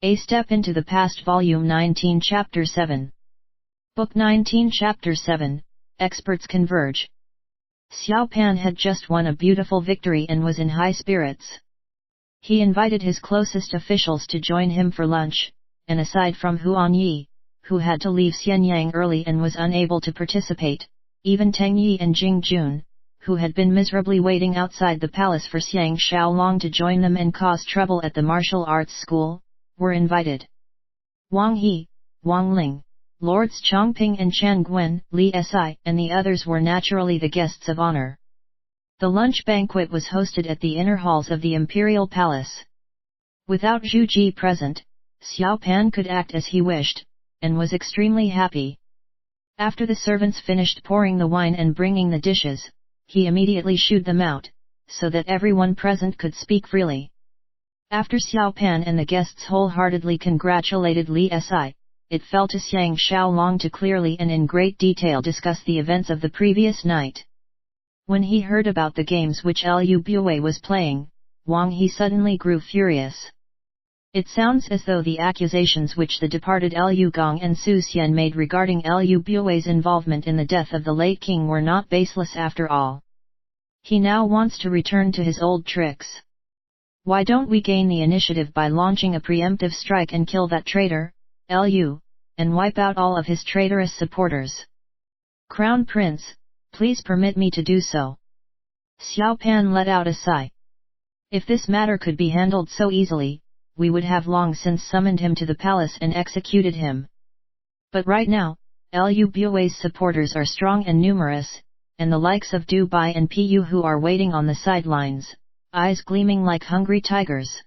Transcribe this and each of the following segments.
A Step into the Past Volume 19 Chapter 7. Book 19 Chapter 7, Experts Converge. Xiao Pan had just won a beautiful victory and was in high spirits. He invited his closest officials to join him for lunch, and aside from Huan Yi, who had to leave Xianyang early and was unable to participate, even Teng Yi and Jing Jun, who had been miserably waiting outside the palace for Xiang Shaolong to join them and cause trouble at the martial arts school, were invited. Wang He, Wang Ling, Lords Chongping and Chan Gwen, Li Si, and the others were naturally the guests of honor. The lunch banquet was hosted at the inner halls of the Imperial Palace. Without Zhu Ji present, Xiao Pan could act as he wished, and was extremely happy. After the servants finished pouring the wine and bringing the dishes, he immediately shooed them out, so that everyone present could speak freely. After Xiao Pan and the guests wholeheartedly congratulated Li Si, it fell to Xiang Shaolong to clearly and in great detail discuss the events of the previous night. When he heard about the games which Liu Bue was playing, Wang He suddenly grew furious. It sounds as though the accusations which the departed Liu Gong and Su Xian made regarding Liu Bue's involvement in the death of the late king were not baseless after all. He now wants to return to his old tricks. Why don't we gain the initiative by launching a preemptive strike and kill that traitor, Liu, and wipe out all of his traitorous supporters? Crown Prince, please permit me to do so. Xiao Pan let out a sigh. If this matter could be handled so easily, we would have long since summoned him to the palace and executed him. But right now, Liu Bue's supporters are strong and numerous, and the likes of Du Bai and Pu who are waiting on the sidelines, eyes gleaming like hungry tigers.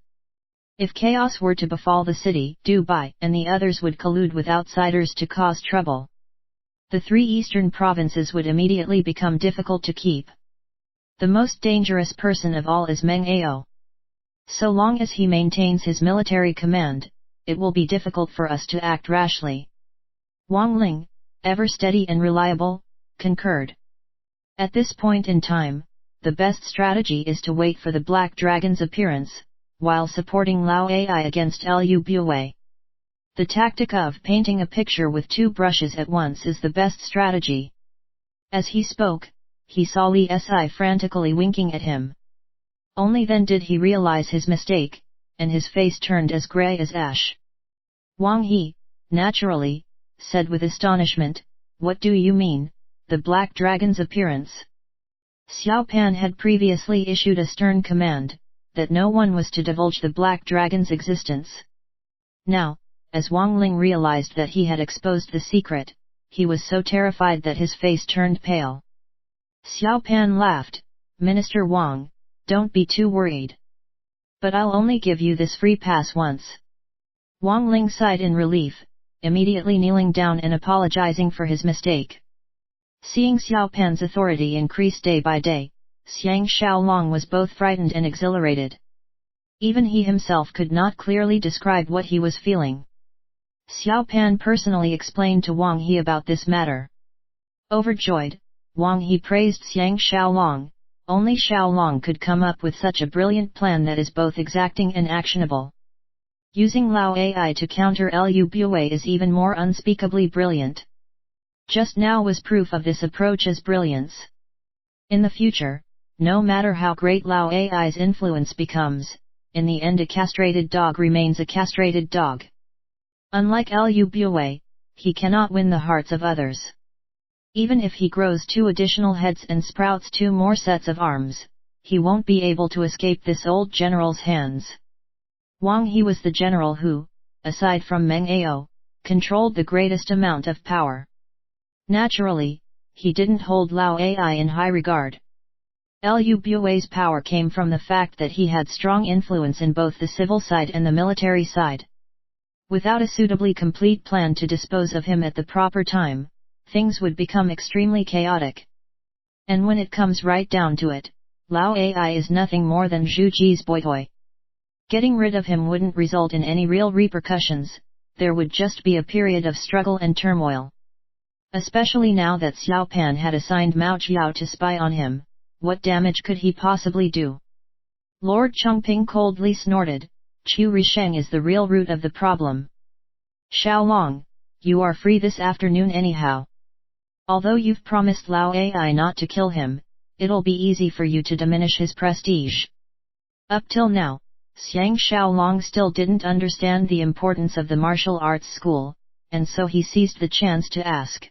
If chaos were to befall the city, Du Bai and the others would collude with outsiders to cause trouble. The three eastern provinces would immediately become difficult to keep. The most dangerous person of all is Meng Ao. So long as he maintains his military command, it will be difficult for us to act rashly. Wang Ling, ever steady and reliable, concurred. At this point in time, the best strategy is to wait for the Black Dragon's appearance, while supporting Lao Ai against Liu Bue. The tactic of painting a picture with two brushes at once is the best strategy. As he spoke, he saw Li Si frantically winking at him. Only then did he realize his mistake, and his face turned as grey as ash. Wang He, naturally, said with astonishment, "What do you mean, the Black Dragon's appearance?" Xiao Pan had previously issued a stern command, that no one was to divulge the Black Dragon's existence. Now, as Wang Ling realized that he had exposed the secret, he was so terrified that his face turned pale. Xiao Pan laughed, "Minister Wang, don't be too worried. But I'll only give you this free pass once." Wang Ling sighed in relief, immediately kneeling down and apologizing for his mistake. Seeing Xiao Pan's authority increase day by day, Xiang Shaolong was both frightened and exhilarated. Even he himself could not clearly describe what he was feeling. Xiao Pan personally explained to Wang He about this matter. Overjoyed, Wang He praised Xiang Shaolong. Only Shaolong could come up with such a brilliant plan that is both exacting and actionable. Using Lao Ai to counter Liu Bue is even more unspeakably brilliant. Just now was proof of this approach's brilliance. In the future, no matter how great Lao Ai's influence becomes, in the end a castrated dog remains a castrated dog. Unlike Liu Bue, he cannot win the hearts of others. Even if he grows 2 additional heads and sprouts 2 more sets of arms, he won't be able to escape this old general's hands. Wang He was the general who, aside from Meng Ao, controlled the greatest amount of power. Naturally, he didn't hold Lao Ai in high regard. Liu Bue's power came from the fact that he had strong influence in both the civil side and the military side. Without a suitably complete plan to dispose of him at the proper time, things would become extremely chaotic. And when it comes right down to it, Lao Ai is nothing more than Zhu Ji's boy toy. Getting rid of him wouldn't result in any real repercussions, there would just be a period of struggle and turmoil. Especially now that Xiao Pan had assigned Mao Jiao to spy on him, what damage could he possibly do? Lord Chongping coldly snorted, Chu Risheng is the real root of the problem. Xiaolong, you are free this afternoon anyhow. Although you've promised Lao Ai not to kill him, it'll be easy for you to diminish his prestige. Up till now, Xiang Xiaolong still didn't understand the importance of the martial arts school, and so he seized the chance to ask.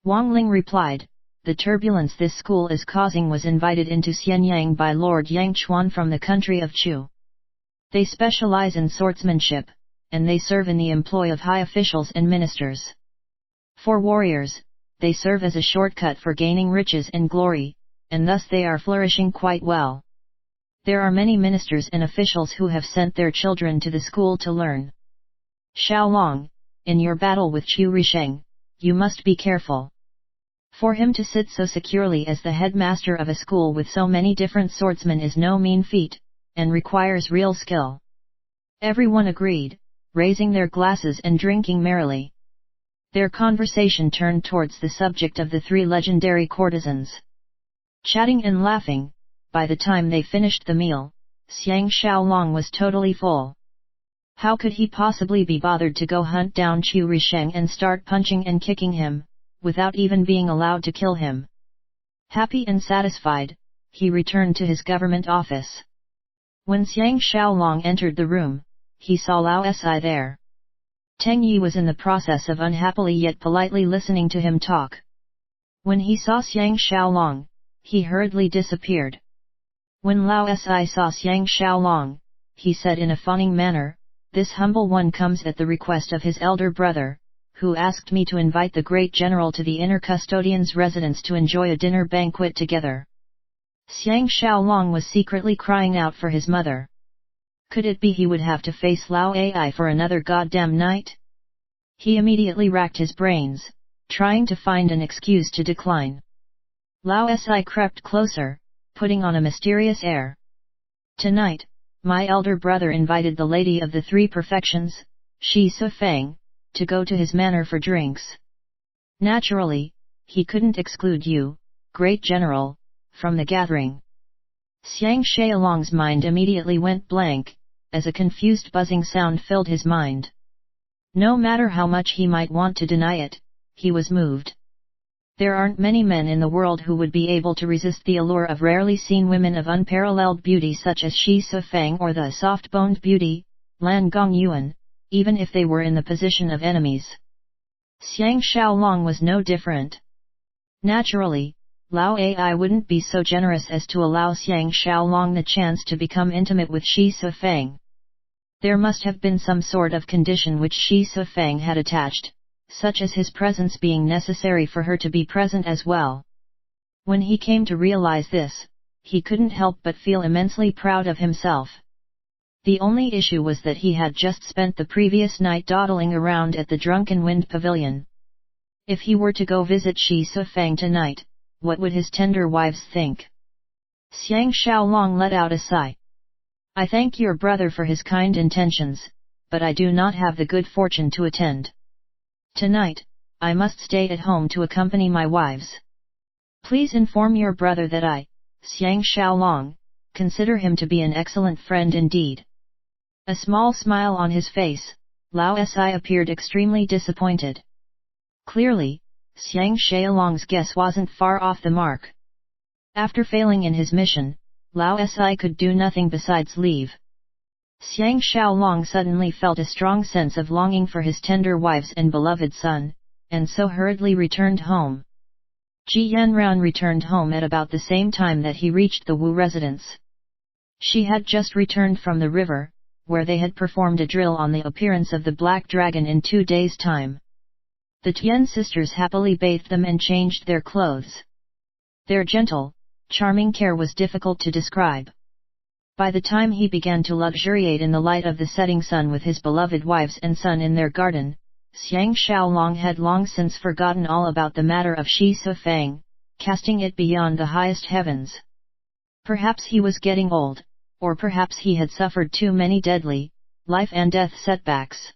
Wang Ling replied, the turbulence this school is causing was invited into Xianyang by Lord Yang Chuan from the country of Chu. They specialize in swordsmanship, and they serve in the employ of high officials and ministers. For warriors, they serve as a shortcut for gaining riches and glory, and thus they are flourishing quite well. There are many ministers and officials who have sent their children to the school to learn. Xiaolong, in your battle with Chu Risheng, you must be careful. For him to sit so securely as the headmaster of a school with so many different swordsmen is no mean feat, and requires real skill. Everyone agreed, raising their glasses and drinking merrily. Their conversation turned towards the subject of the three legendary courtesans. Chatting and laughing, by the time they finished the meal, Xiang Xiaolong was totally full. How could he possibly be bothered to go hunt down Chu Risheng and start punching and kicking him, without even being allowed to kill him? Happy and satisfied, he returned to his government office. When Xiang Xiaolong entered the room, he saw Lao Si there. Teng Yi was in the process of unhappily yet politely listening to him talk. When he saw Xiang Xiaolong, he hurriedly disappeared. When Lao Si saw Xiang Xiaolong, he said in a fawning manner, this humble one comes at the request of his elder brother, who asked me to invite the great general to the inner custodian's residence to enjoy a dinner banquet together. Xiang Xiaolong was secretly crying out for his mother. Could it be he would have to face Lao Ai for another goddamn night? He immediately racked his brains, trying to find an excuse to decline. Lao Si crept closer, putting on a mysterious air. Tonight, my elder brother invited the lady of the three perfections, Shi Sufeng, to go to his manor for drinks. Naturally, he couldn't exclude you, great general, from the gathering. Xiang Xiaolong's mind immediately went blank, as a confused buzzing sound filled his mind. No matter how much he might want to deny it, he was moved. There aren't many men in the world who would be able to resist the allure of rarely seen women of unparalleled beauty such as Shi Sufeng or the soft-boned beauty, Lan Gongyuan, even if they were in the position of enemies. Xiang Xiaolong was no different. Naturally, Lao Ai wouldn't be so generous as to allow Xiang Xiaolong the chance to become intimate with Shi Sufeng. There must have been some sort of condition which Shi Sufeng had attached, such as his presence being necessary for her to be present as well. When he came to realize this, he couldn't help but feel immensely proud of himself. The only issue was that he had just spent the previous night dawdling around at the Drunken Wind Pavilion. If he were to go visit Shi Sufeng tonight, what would his tender wives think? Xiang Xiaolong let out a sigh. I thank your brother for his kind intentions, but I do not have the good fortune to attend. Tonight, I must stay at home to accompany my wives. Please inform your brother that I, Xiang Xiaolong, consider him to be an excellent friend indeed. A small smile on his face, Lao Si appeared extremely disappointed. Clearly, Xiang Xiaolong's guess wasn't far off the mark. After failing in his mission, Lao Si could do nothing besides leave. Xiang Xiaolong suddenly felt a strong sense of longing for his tender wives and beloved son, and so hurriedly returned home. Ji Yanran returned home at about the same time that he reached the Wu residence. She had just returned from the river, where they had performed a drill on the appearance of the Black Dragon in 2 days' time. The Tian sisters happily bathed them and changed their clothes. Their gentle, charming care was difficult to describe. By the time he began to luxuriate in the light of the setting sun with his beloved wives and son in their garden, Xiang Xiaolong had long since forgotten all about the matter of Shi Sufeng, casting it beyond the highest heavens. Perhaps he was getting old, or perhaps he had suffered too many deadly, life and death setbacks.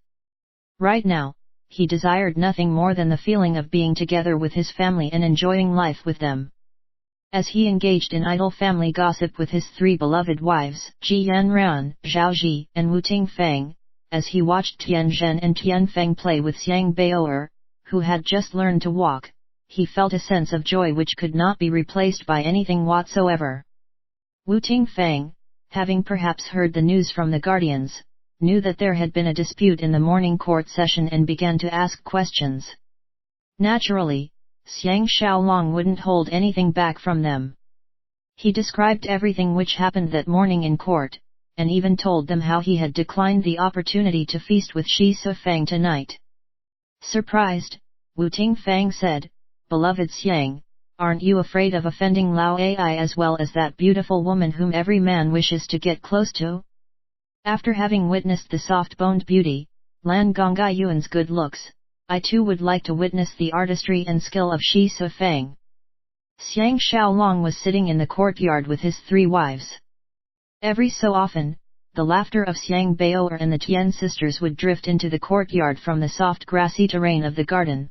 Right now, he desired nothing more than the feeling of being together with his family and enjoying life with them. As he engaged in idle family gossip with his three beloved wives, Ji Yanran, Zhao Ji, and Wu Tingfang, as he watched Tian Zhen and Tian Feng play with Xiang Bao'er, who had just learned to walk, he felt a sense of joy which could not be replaced by anything whatsoever. Wu Tingfang, having perhaps heard the news from the guardians, knew that there had been a dispute in the morning court session and began to ask questions. Naturally, Xiang Xiaolong wouldn't hold anything back from them. He described everything which happened that morning in court, and even told them how he had declined the opportunity to feast with Shi Sufang tonight. Surprised, Wu Tingfang said, "Beloved Xiang, aren't you afraid of offending Lao Ai as well as that beautiful woman whom every man wishes to get close to?" After having witnessed the soft-boned beauty, Lan Gonggai Yuan's good looks, I too would like to witness the artistry and skill of Shi Sufang. Xiang Xiaolong was sitting in the courtyard with his three wives. Every so often, the laughter of Xiang Bao'er and the Tian sisters would drift into the courtyard from the soft grassy terrain of the garden.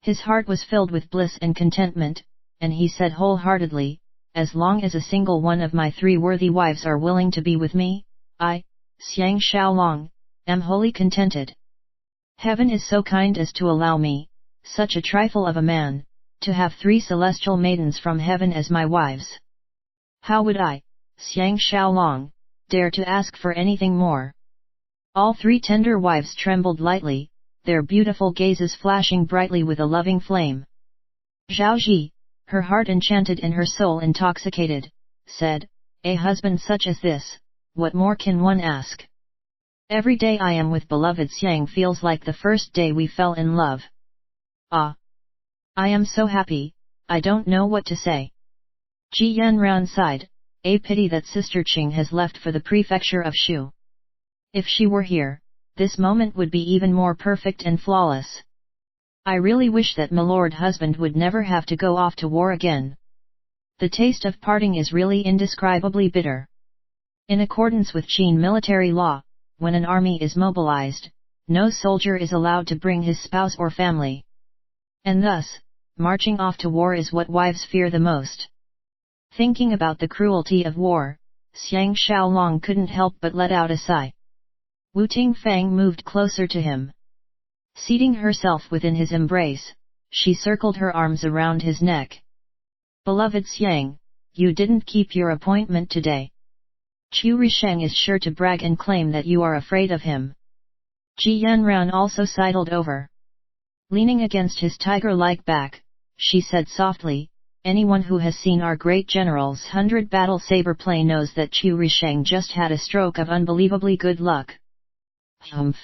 His heart was filled with bliss and contentment, and he said wholeheartedly, "As long as a single one of my three worthy wives are willing to be with me, I, Xiang Xiaolong, am wholly contented. Heaven is so kind as to allow me, such a trifle of a man, to have three celestial maidens from heaven as my wives. How would I, Xiang Xiaolong, dare to ask for anything more?" All three tender wives trembled lightly, their beautiful gazes flashing brightly with a loving flame. Zhao Ji, her heart enchanted and her soul intoxicated, said, "A husband such as this, what more can one ask? Every day I am with beloved Xiang feels like the first day we fell in love. Ah! I am so happy, I don't know what to say." Ji Yanran sighed, "A pity that Sister Qing has left for the prefecture of Shu. If she were here, this moment would be even more perfect and flawless. I really wish that my lord husband would never have to go off to war again. The taste of parting is really indescribably bitter. In accordance with Qin military law, when an army is mobilized, no soldier is allowed to bring his spouse or family. And thus, marching off to war is what wives fear the most." Thinking about the cruelty of war, Xiang Xiaolong couldn't help but let out a sigh. Wu Tingfang moved closer to him. Seating herself within his embrace, she circled her arms around his neck. "Beloved Xiang, you didn't keep your appointment today. Chu Risheng is sure to brag and claim that you are afraid of him." Ji Yanran also sidled over. Leaning against his tiger-like back, she said softly, "Anyone who has seen our great general's 100 battle saber play knows that Chu Risheng just had a stroke of unbelievably good luck." Humph!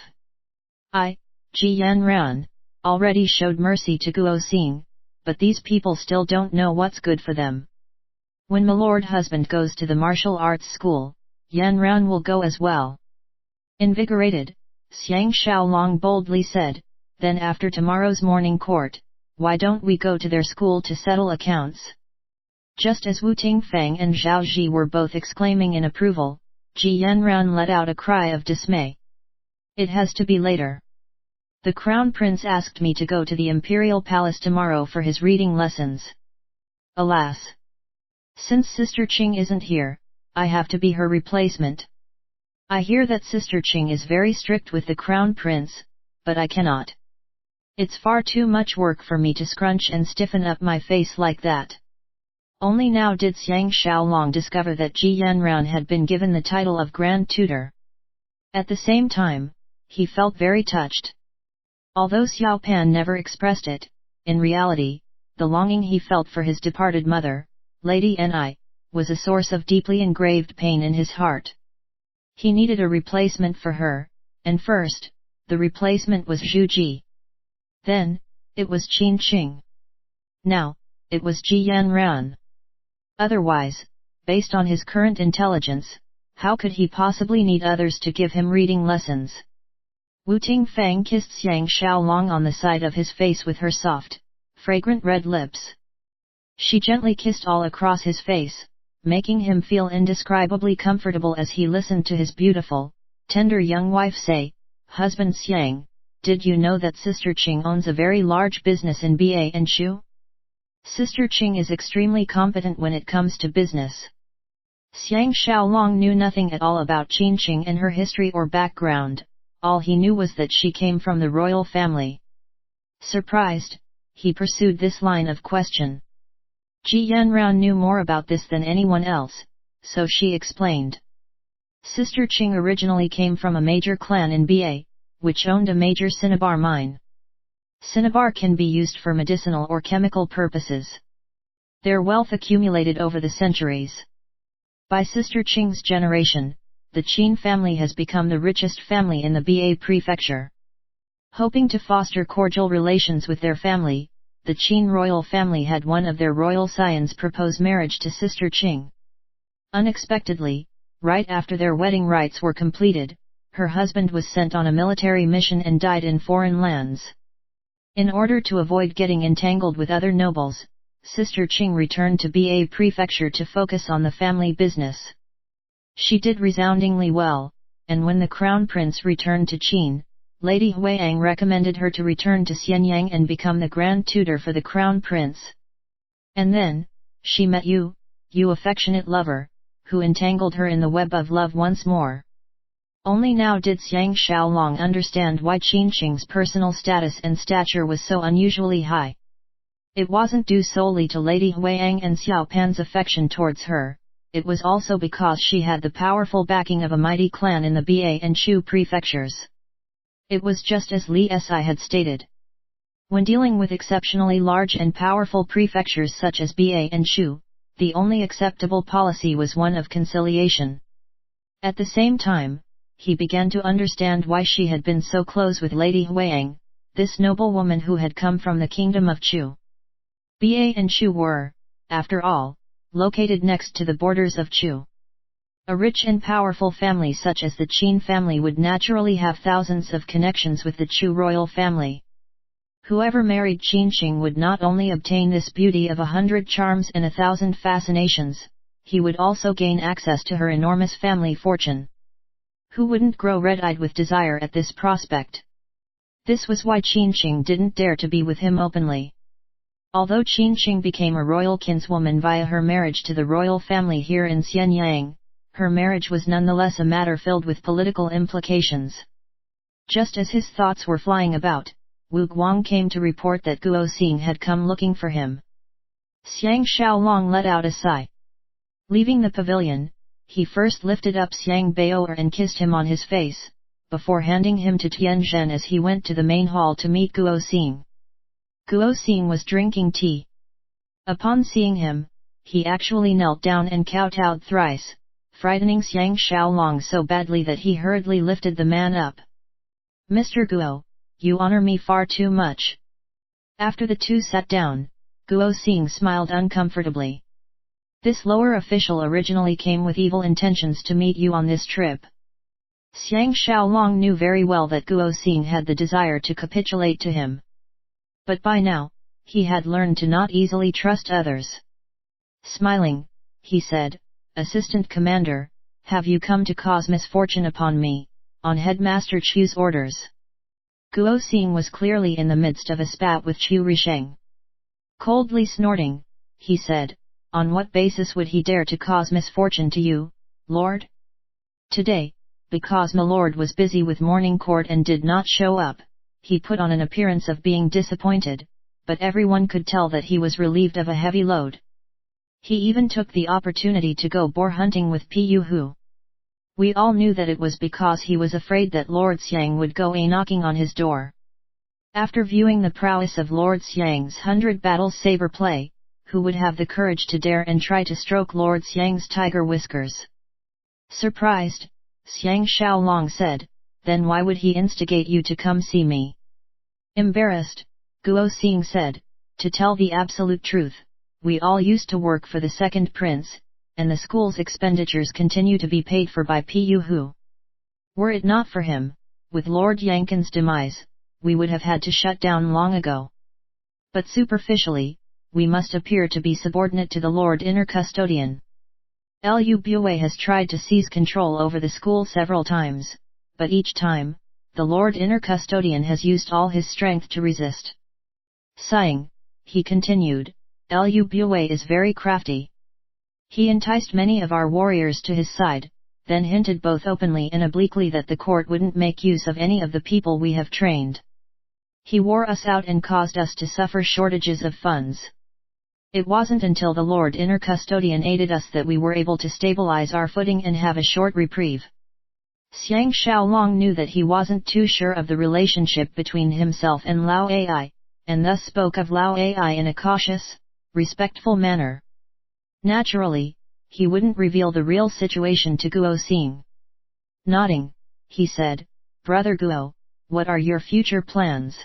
I, Ji Yanran, already showed mercy to Guo Xing, but these people still don't know what's good for them. When my lord husband goes to the martial arts school, Yanran will go as well." Invigorated, Xiang Xiaolong boldly said, "Then after tomorrow's morning court, why don't we go to their school to settle accounts?" Just as Wu Tingfang and Zhao Ji were both exclaiming in approval, Ji Yanran let out a cry of dismay. "It has to be later. The Crown Prince asked me to go to the Imperial Palace tomorrow for his reading lessons. Alas! Since Sister Qing isn't here, I have to be her replacement. I hear that Sister Qing is very strict with the Crown Prince, but I cannot. It's far too much work for me to scrunch and stiffen up my face like that." Only now did Xiang Xiaolong discover that Ji Yanran had been given the title of Grand Tutor. At the same time, he felt very touched. Although Xiao Pan never expressed it, in reality, the longing he felt for his departed mother, Lady Ni, was a source of deeply engraved pain in his heart. He needed a replacement for her, and first, the replacement was Zhu Ji. Then, it was Qin Qing. Now, it was Ji Yanran. Otherwise, based on his current intelligence, how could he possibly need others to give him reading lessons? Wu Tingfang kissed Xiang Xiaolong on the side of his face with her soft, fragrant red lips. She gently kissed all across his face, making him feel indescribably comfortable as he listened to his beautiful, tender young wife say, "Husband Xiang, did you know that Sister Qing owns a very large business in Ba and Shu?" Sister Qing is extremely competent when it comes to business. Xiang Xiaolong knew nothing at all about Qin Qing and her history or background, all he knew was that she came from the royal family. Surprised, he pursued this line of question. Ji Yanran knew more about this than anyone else, so she explained. Sister Qing originally came from a major clan in Ba, which owned a major cinnabar mine. Cinnabar can be used for medicinal or chemical purposes. Their wealth accumulated over the centuries. By Sister Qing's generation, the Qin family has become the richest family in the Ba prefecture. Hoping to foster cordial relations with their family, the Qin royal family had one of their royal scions propose marriage to Sister Qing. Unexpectedly, right after their wedding rites were completed, her husband was sent on a military mission and died in foreign lands. In order to avoid getting entangled with other nobles, Sister Qing returned to Ba prefecture to focus on the family business. She did resoundingly well, and when the crown prince returned to Qin, Lady Huang recommended her to return to Xianyang and become the grand tutor for the crown prince. And then, she met you affectionate lover, who entangled her in the web of love once more. Only now did Xiang Xiaolong understand why Qin Qing's personal status and stature was so unusually high. It wasn't due solely to Lady Huang and Xiao Pan's affection towards her, it was also because she had the powerful backing of a mighty clan in the Ba and Chu prefectures. It was just as Li Si had stated. When dealing with exceptionally large and powerful prefectures such as Ba and Chu, the only acceptable policy was one of conciliation. At the same time, he began to understand why she had been so close with Lady Huang, this noble woman who had come from the kingdom of Chu. Ba and Chu were, after all, located next to the borders of Chu. A rich and powerful family such as the Qin family would naturally have thousands of connections with the Chu royal family. Whoever married Qin Qing would not only obtain this beauty of 100 charms and 1,000 fascinations, he would also gain access to her enormous family fortune. Who wouldn't grow red-eyed with desire at this prospect? This was why Qin Qing didn't dare to be with him openly. Although Qin Qing became a royal kinswoman via her marriage to the royal family here in Xianyang, her marriage was nonetheless a matter filled with political implications. Just as his thoughts were flying about, Wu Guang came to report that Guo Xing had come looking for him. Xiang Xiaolong let out a sigh. Leaving the pavilion, he first lifted up Xiang Baoer and kissed him on his face, before handing him to Tianzhen as he went to the main hall to meet Guo Xing. Guo Xing was drinking tea. Upon seeing him, he actually knelt down and kowtowed thrice, frightening Xiang Xiaolong so badly that he hurriedly lifted the man up. Mr. Guo, you honor me far too much. After the two sat down, Guo Xing smiled uncomfortably. This lower official originally came with evil intentions to meet you on this trip. Xiang Xiaolong knew very well that Guo Xing had the desire to capitulate to him. But by now, he had learned to not easily trust others. Smiling, he said, Assistant Commander, have you come to cause misfortune upon me, on Headmaster Chu's orders? Guo Xing was clearly in the midst of a spat with Chu Risheng. Coldly snorting, he said, on what basis would he dare to cause misfortune to you, Lord? Today, because my lord was busy with morning court and did not show up, he put on an appearance of being disappointed, but everyone could tell that he was relieved of a heavy load. He even took the opportunity to go boar hunting with Pu Hu. We all knew that it was because he was afraid that Lord Xiang would go knocking on his door. After viewing the prowess of Lord Xiang's 100 battles saber play, who would have the courage to dare and try to stroke Lord Xiang's tiger whiskers? Surprised, Xiang Xiaolong said, then why would he instigate you to come see me? Embarrassed, Guo Xing said, to tell the absolute truth, we all used to work for the second prince, and the school's expenditures continue to be paid for by Pu Hu. Were it not for him, with Lord Yankin's demise, we would have had to shut down long ago. But superficially, we must appear to be subordinate to the Lord Inner Custodian. Lu Bue has tried to seize control over the school several times, but each time, the Lord Inner Custodian has used all his strength to resist. Sighing, he continued, Liu Bue is very crafty. He enticed many of our warriors to his side, then hinted both openly and obliquely that the court wouldn't make use of any of the people we have trained. He wore us out and caused us to suffer shortages of funds. It wasn't until the Lord Inner Custodian aided us that we were able to stabilize our footing and have a short reprieve. Xiang Xiaolong knew that he wasn't too sure of the relationship between himself and Lao Ai, and thus spoke of Lao Ai in a cautious, respectful manner. Naturally, he wouldn't reveal the real situation to Guo Xing. Nodding, he said, "Brother Guo, what are your future plans?"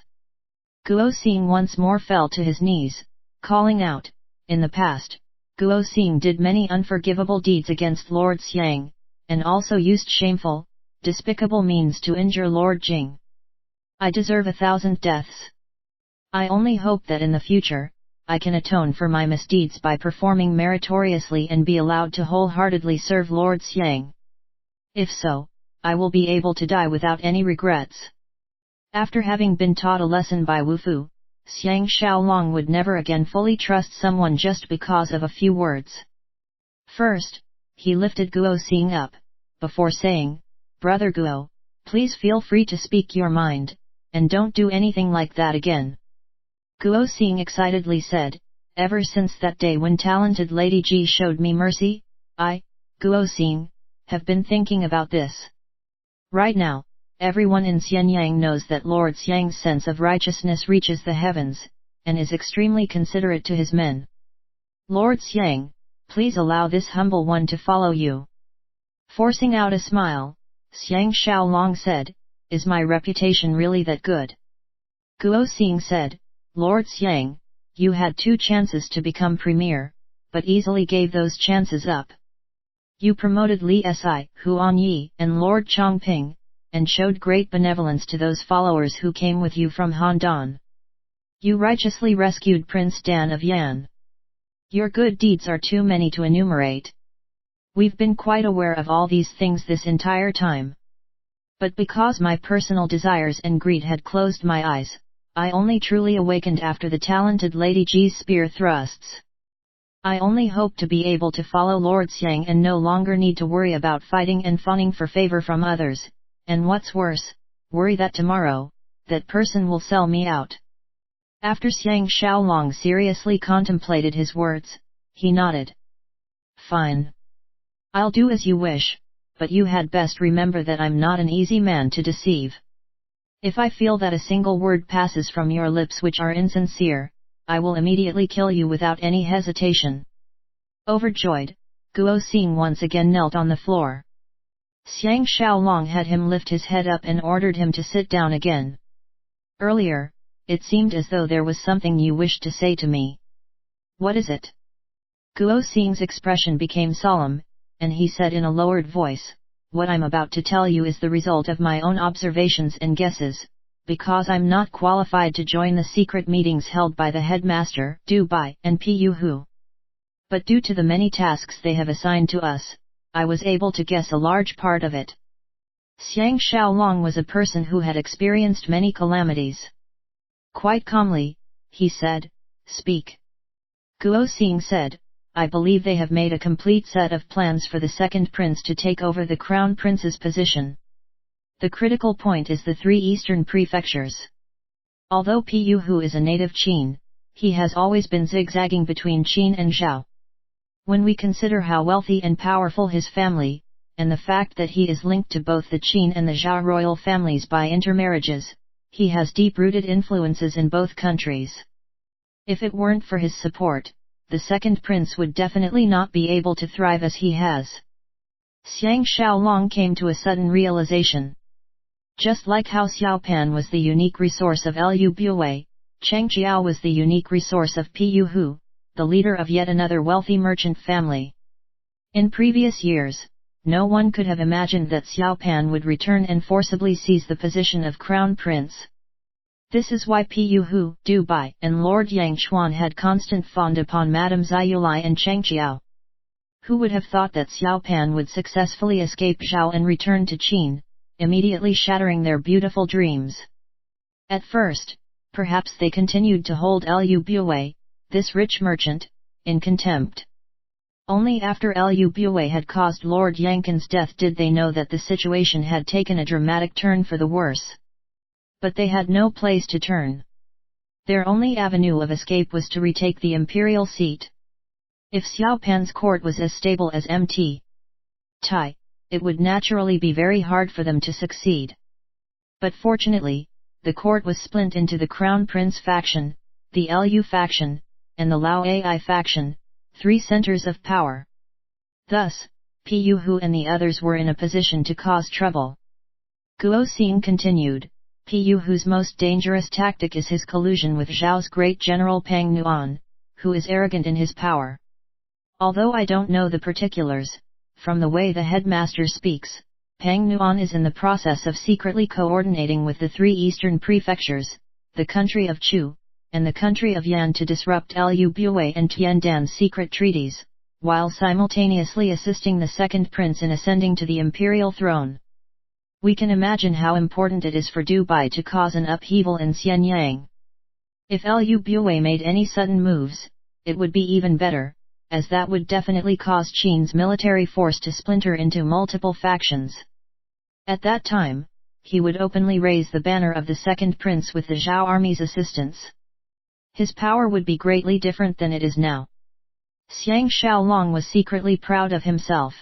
Guo Xing once more fell to his knees, calling out, "In the past, Guo Xing did many unforgivable deeds against Lord Xiang, and also used shameful, despicable means to injure Lord Jing. I deserve 1,000 deaths. I only hope that in the future, I can atone for my misdeeds by performing meritoriously and be allowed to wholeheartedly serve Lord Xiang. If so, I will be able to die without any regrets." After having been taught a lesson by Wu Fu, Xiang Xiaolong would never again fully trust someone just because of a few words. First, he lifted Guo Xing up, before saying, "Brother Guo, please feel free to speak your mind, and don't do anything like that again." Guo Xing excitedly said, "Ever since that day when talented Lady Ji showed me mercy, I, Guo Xing, have been thinking about this. Right now, everyone in Xianyang knows that Lord Xiang's sense of righteousness reaches the heavens, and is extremely considerate to his men. Lord Xiang, please allow this humble one to follow you." Forcing out a smile, Xiang Xiaolong said, "Is my reputation really that good?" Guo Xing said, "Lord Xiang, you had 2 chances to become premier, but easily gave those chances up. You promoted Li Si, Huan Yi, and Lord Chongping, and showed great benevolence to those followers who came with you from Handan. You righteously rescued Prince Dan of Yan. Your good deeds are too many to enumerate. We've been quite aware of all these things this entire time. But because my personal desires and greed had closed my eyes, I only truly awakened after the talented Lady Ji's spear thrusts. I only hope to be able to follow Lord Xiang and no longer need to worry about fighting and fawning for favor from others, and what's worse, worry that tomorrow, that person will sell me out." After Xiang Xiaolong seriously contemplated his words, he nodded. "Fine. I'll do as you wish, but you had best remember that I'm not an easy man to deceive. If I feel that a single word passes from your lips which are insincere, I will immediately kill you without any hesitation." Overjoyed, Guo Xing once again knelt on the floor. Xiang Xiaolong had him lift his head up and ordered him to sit down again. "Earlier, it seemed as though there was something you wished to say to me. What is it?" Guo Xing's expression became solemn, and he said in a lowered voice, "What I'm about to tell you is the result of my own observations and guesses, because I'm not qualified to join the secret meetings held by the headmaster, Du Bai, and Pu Hu. But due to the many tasks they have assigned to us, I was able to guess a large part of it." Xiang Xiaolong was a person who had experienced many calamities. Quite calmly, he said, "Speak." Guo Xing said, "I believe they have made a complete set of plans for the second prince to take over the crown prince's position. The critical point is the 3 eastern prefectures. Although Pu Hu is a native Qin, he has always been zigzagging between Qin and Zhao. When we consider how wealthy and powerful his family, and the fact that he is linked to both the Qin and the Zhao royal families by intermarriages, he has deep-rooted influences in both countries. If it weren't for his support, the second prince would definitely not be able to thrive as he has." Xiang Xiaolong came to a sudden realization. Just like how Xiaopan was the unique resource of Liu Bue, Cheng Jiao was the unique resource of Pu Hu, the leader of yet another wealthy merchant family. In previous years, no one could have imagined that Xiaopan would return and forcibly seize the position of crown prince. This is why Pu Hu, Du Bai, and Lord Yang Chuan had constant fond upon Madame Ziyulai and Cheng Jiao. Who would have thought that Xiaopan would successfully escape Zhao and return to Qin, immediately shattering their beautiful dreams? At first, perhaps they continued to hold Liu Bue, this rich merchant, in contempt. Only after Lu Bue had caused Lord Yankin's death did they know that the situation had taken a dramatic turn for the worse. But they had no place to turn. Their only avenue of escape was to retake the imperial seat. If Xiao Pan's court was as stable as Mt. Tai, it would naturally be very hard for them to succeed. But fortunately, the court was split into the Crown Prince faction, the Lu faction, and the Lao Ai faction, 3 centers of power. Thus, Pu Hu and the others were in a position to cause trouble. Guo Xing continued, Pu Hu's most dangerous tactic is his collusion with Zhao's great general Pang Nuan, who is arrogant in his power. Although I don't know the particulars, from the way the headmaster speaks, Pang Nuan is in the process of secretly coordinating with the 3 eastern prefectures, the country of Chu, and the country of Yan to disrupt Lu Bue and Tiandan's secret treaties, while simultaneously assisting the second prince in ascending to the imperial throne. We can imagine how important it is for Dubai to cause an upheaval in Xianyang. If Lu Bue made any sudden moves, it would be even better, as that would definitely cause Qin's military force to splinter into multiple factions. At that time, he would openly raise the banner of the second prince with the Zhao army's assistance. His power would be greatly different than it is now. Xiang Xiaolong was secretly proud of himself.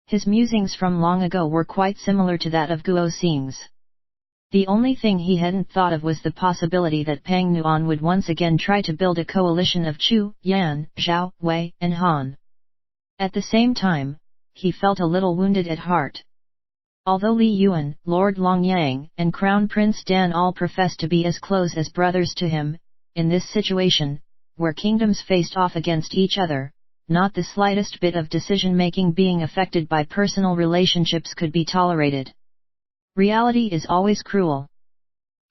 His musings from long ago were quite similar to that of Guo Xing's. The only thing he hadn't thought of was the possibility that Pang Nuan would once again try to build a coalition of Chu, Yan, Zhao, Wei, and Han. At the same time, he felt a little wounded at heart. Although Li Yuan, Lord Longyang, and Crown Prince Dan all professed to be as close as brothers to him, in this situation, where kingdoms faced off against each other, not the slightest bit of decision-making being affected by personal relationships could be tolerated. Reality is always cruel.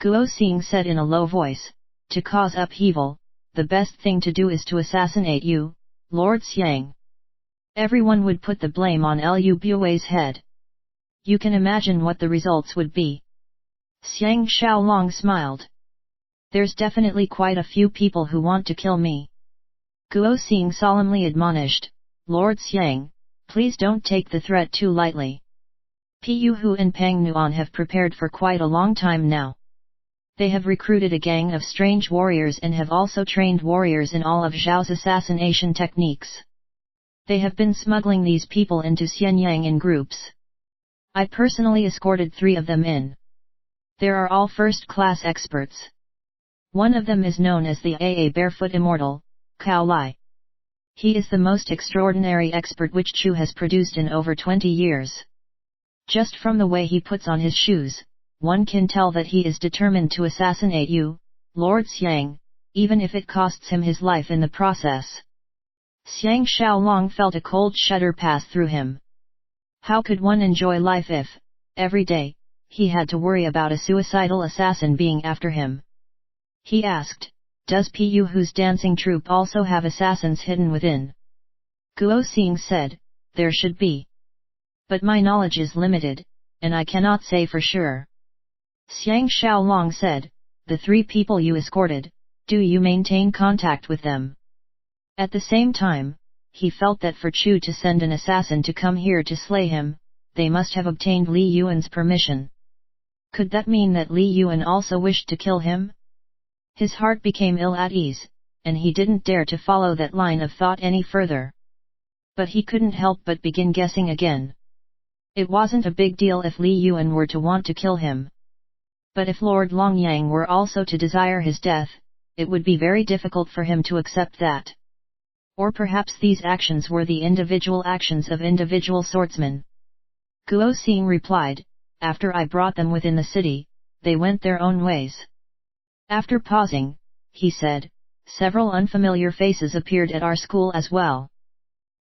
Guo Xing said in a low voice, to cause upheaval, the best thing to do is to assassinate you, Lord Xiang. Everyone would put the blame on Lu Bue's head. You can imagine what the results would be. Xiang Xiaolong smiled. There's definitely quite a few people who want to kill me. Guo Xing solemnly admonished, Lord Xiang, please don't take the threat too lightly. Pu Hu and Pang Nuan have prepared for quite a long time now. They have recruited a gang of strange warriors and have also trained warriors in all of Zhao's assassination techniques. They have been smuggling these people into Xianyang in groups. I personally escorted 3 of them in. They are all first-class experts. One of them is known as the AA Barefoot Immortal, Cao Lai. He is the most extraordinary expert which Chu has produced in over 20 years. Just from the way he puts on his shoes, one can tell that he is determined to assassinate you, Lord Xiang, even if it costs him his life in the process. Xiang Xiaolong felt a cold shudder pass through him. How could one enjoy life if, every day, he had to worry about a suicidal assassin being after him? He asked, does Pu Hu's dancing troupe also have assassins hidden within? Guo Xing said, there should be. But my knowledge is limited, and I cannot say for sure. Xiang Xiaolong said, the 3 people you escorted, do you maintain contact with them? At the same time, he felt that for Chu to send an assassin to come here to slay him, they must have obtained Li Yuan's permission. Could that mean that Li Yuan also wished to kill him? His heart became ill at ease, and he didn't dare to follow that line of thought any further. But he couldn't help but begin guessing again. It wasn't a big deal if Li Yuan were to want to kill him. But if Lord Longyang were also to desire his death, it would be very difficult for him to accept that. Or perhaps these actions were the individual actions of individual swordsmen. Guo Xing replied, after I brought them within the city, they went their own ways. After pausing, he said, several unfamiliar faces appeared at our school as well.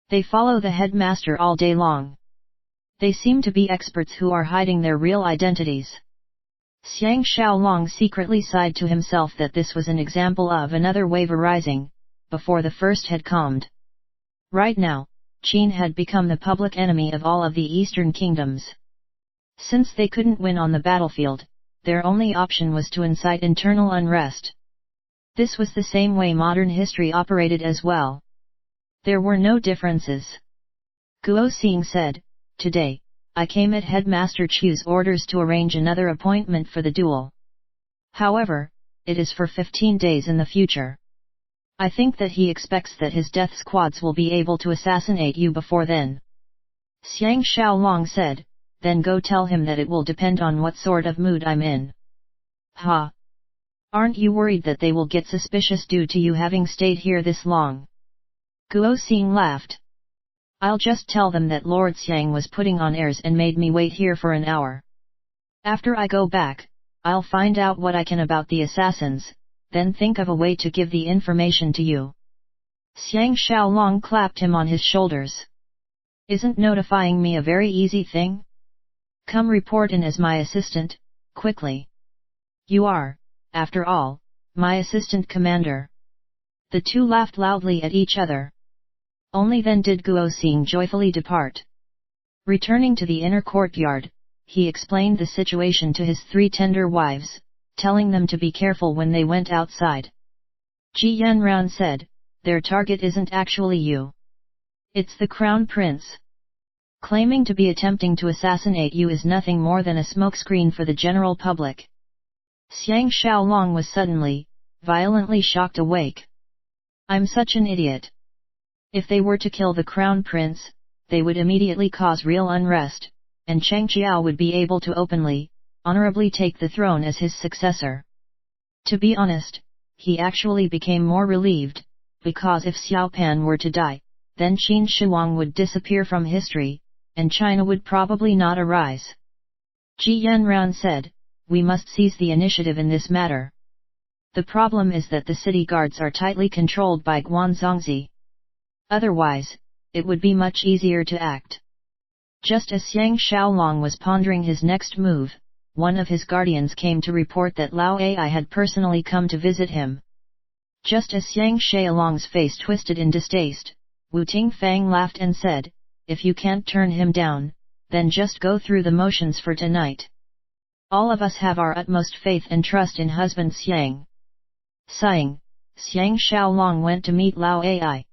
They follow the headmaster all day long. They seem to be experts who are hiding their real identities. Xiang Xiaolong secretly sighed to himself that this was an example of another wave arising, before the first had calmed. Right now, Qin had become the public enemy of all of the eastern kingdoms. Since they couldn't win on the battlefield, their only option was to incite internal unrest. This was the same way modern history operated as well. There were no differences. Guo Xing said, "Today, I came at Headmaster Chu's orders to arrange another appointment for the duel. However, it is for 15 days in the future. I think that he expects that his death squads will be able to assassinate you before then." Xiang Xiaolong said, "Then go tell him that it will depend on what sort of mood I'm in." "Ha! Aren't you worried that they will get suspicious due to you having stayed here this long?" Guo Xing laughed. "I'll just tell them that Lord Xiang was putting on airs and made me wait here for an hour. After I go back, I'll find out what I can about the assassins, then think of a way to give the information to you." Xiang Xiaolong clapped him on his shoulders. "Isn't notifying me a very easy thing? Come report in as my assistant, quickly. You are, after all, my assistant commander." The two laughed loudly at each other. Only then did Guo Xing joyfully depart. Returning to the inner courtyard, he explained the situation to his 3 tender wives, telling them to be careful when they went outside. Ji Yanran said, "Their target isn't actually you. It's the Crown Prince. Claiming to be attempting to assassinate you is nothing more than a smokescreen for the general public." Xiang Xiaolong was suddenly, violently shocked awake. "I'm such an idiot. If they were to kill the Crown Prince, they would immediately cause real unrest, and Cheng Qiao would be able to openly, honorably take the throne as his successor." To be honest, he actually became more relieved, because if Xiaopan were to die, then Qin Shi would disappear from history, and China would probably not arise. Ji Yanran said, "We must seize the initiative in this matter. The problem is that the city guards are tightly controlled by Guanzongzi. Otherwise, it would be much easier to act." Just as Xiang Xiaolong was pondering his next move, one of his guardians came to report that Lao Ai had personally come to visit him. Just as Xiang Xiaolong's face twisted in distaste, Wu Tingfang laughed and said, "If you can't turn him down, then just go through the motions for tonight. All of us have our utmost faith and trust in husband Xiang." Sighing, Xiang Xiaolong went to meet Lao Ai.